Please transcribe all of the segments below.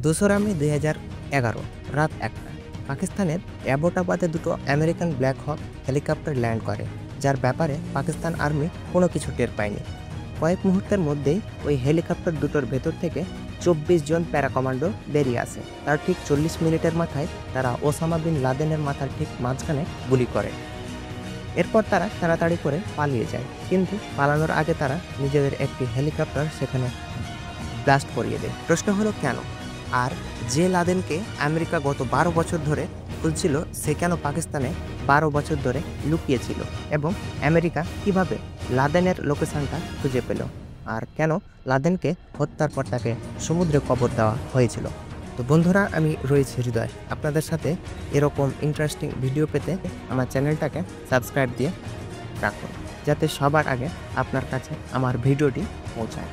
২রা মে ২০১১ রাত ১টা পাকিস্তানের অ্যাবোটাবাদে দুটো আমেরিকান ব্ল্যাক হক হেলিকপ্টার ল্যান্ড করে, যার ব্যাপারে পাকিস্তান আর্মি কোনো কিছু টের পায়নি। কয়েক মুহূর্তের মধ্যেই ওই হেলিকপ্টার দুটোর ভেতর থেকে ২৪ জন প্যারা কমান্ডো বেরিয়ে আসে। তার ঠিক ৪০ মিনিটের মাথায় তারা ওসামা বিন লাদেনের মাথার ঠিক মাঝখানে গুলি করে। এরপর তারা তাড়াতাড়ি করে পালিয়ে যায়, কিন্তু পালানোর আগে তারা নিজেদের একটি হেলিকপ্টার সেখানে ব্লাস্ট করিয়ে দেয়। প্রশ্ন হলো কেন? আর যে লাদেনকে আমেরিকা গত ১২ বছর ধরে খুঁজছিল, সে কেন পাকিস্তানে ১২ বছর ধরে লুকিয়েছিল? এবং আমেরিকা কিভাবে লাদেনের লোকেশনটা খুঁজে পেল? আর কেন লাদেনকে হত্যার পর তাকে সমুদ্রে কবর দেওয়া হয়েছিল? তো বন্ধুরা, আমি রয়েছি হৃদয়। আপনাদের সাথে এরকম ইন্টারেস্টিং ভিডিও পেতে আমার চ্যানেলটাকে সাবস্ক্রাইব দিয়ে রাখুন, যাতে সবার আগে আপনার কাছে আমার ভিডিওটি পৌঁছায়।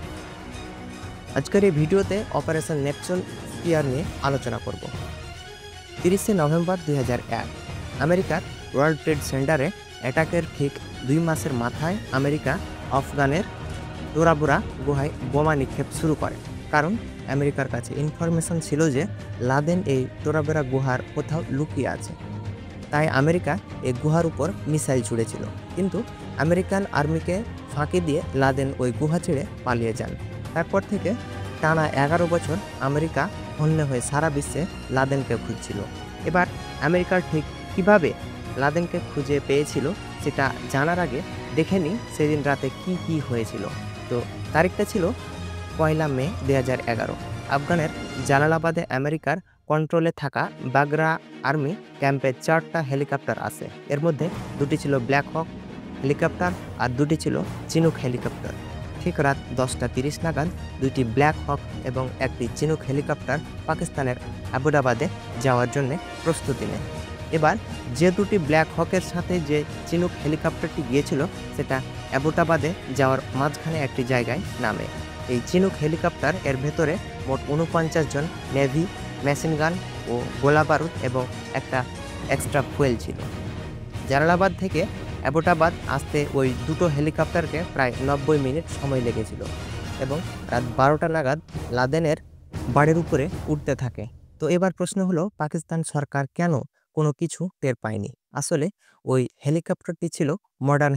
আজকের এই ভিডিওতে অপারেশন নেপচুন স্পিয়ার নিয়ে আলোচনা করব। ৩০শে নভেম্বর ২০০১ আমেরিকার ওয়ার্ল্ড ট্রেড সেন্টারে অ্যাটাকের ঠিক ২ মাসের মাথায় আমেরিকা আফগানের তোরা বোরা গুহায় বোমা নিক্ষেপ শুরু করে। কারণ আমেরিকার কাছে ইনফরমেশন ছিল যে লাদেন এই তোরা বোরা গুহার কোথাও লুকিয়ে আছে। তাই আমেরিকা এই গুহার উপর মিসাইল ছুড়েছিল, কিন্তু আমেরিকান আর্মিকে ফাঁকি দিয়ে লাদেন ওই গুহা ছেড়ে পালিয়ে যান। তারপর থেকে টানা ১১ বছর আমেরিকা হন্যে হয়ে সারা বিশ্বে লাদেনকে খুঁজছিল। এবার আমেরিকার ঠিক কিভাবে লাদেনকে খুঁজে পেয়েছিল সেটা জানার আগে দেখে নিই সেদিন রাতে কি কি হয়েছিল। তো তারিখটা ছিল ১লা মে ২০১১। আফগানের জালালাবাদে আমেরিকার কন্ট্রোলে থাকা বাগরা আর্মি ক্যাম্পে ৪টা হেলিকপ্টার আসে। এর মধ্যে ২টি ছিল ব্ল্যাক হক হেলিকপ্টার আর ২টি ছিল চিনুক হেলিকপ্টার। ঠিক রাত ১০টা ৩০ নাগাদ ২টি ব্ল্যাক হক এবং একটি চিনুক হেলিকপ্টার পাকিস্তানের আবুদাবাদে যাওয়ার জন্য প্রস্তুতি নেয়। এবার যে দুটি ব্ল্যাক হকের সাথে যে চিনুক হেলিকপ্টারটি গিয়েছিল, সেটা অ্যাবোটাবাদে যাওয়ার মাঝখানে একটি জায়গায় নামে। এই চিনুক হেলিকপ্টার এর ভেতরে মোট ৪৯ জন নেভি, মেশিনগান ও গোলাবারুদ এবং একটা এক্সট্রা ফুয়েল ছিল। জালালাবাদ থেকে অ্যাবোটাবাদ আসতে ওই দুটো হেলিকপ্টারকে প্রায় ৯০ মিনিট সময় লেগেছিল এবং রাত ১২টা নাগাদ লাদেনের বাড়ির উপরে উঠতে থাকে। তো এবার প্রশ্ন হলো, পাকিস্তান সরকার কেন কোনো কিছু টের পায়নি? আসলে ওই হেলিকপ্টারটি ছিল মডার্ন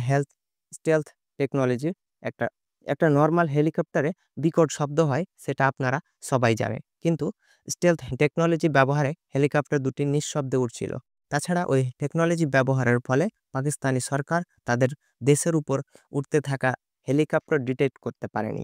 স্টেলথ টেকনোলজির একটা একটা নর্মাল হেলিকপ্টারে বিকট শব্দ হয়, সেটা আপনারা সবাই জানে। কিন্তু স্টেলথ টেকনোলজি ব্যবহারে হেলিকপ্টার দুটি নিঃশব্দে উড়ছিল। তাছাড়া ওই টেকনোলজি ব্যবহারের ফলে পাকিস্তানি সরকার তাদের দেশের উপর উঠতে থাকা হেলিকপ্টার ডিটেক্ট করতে পারেনি।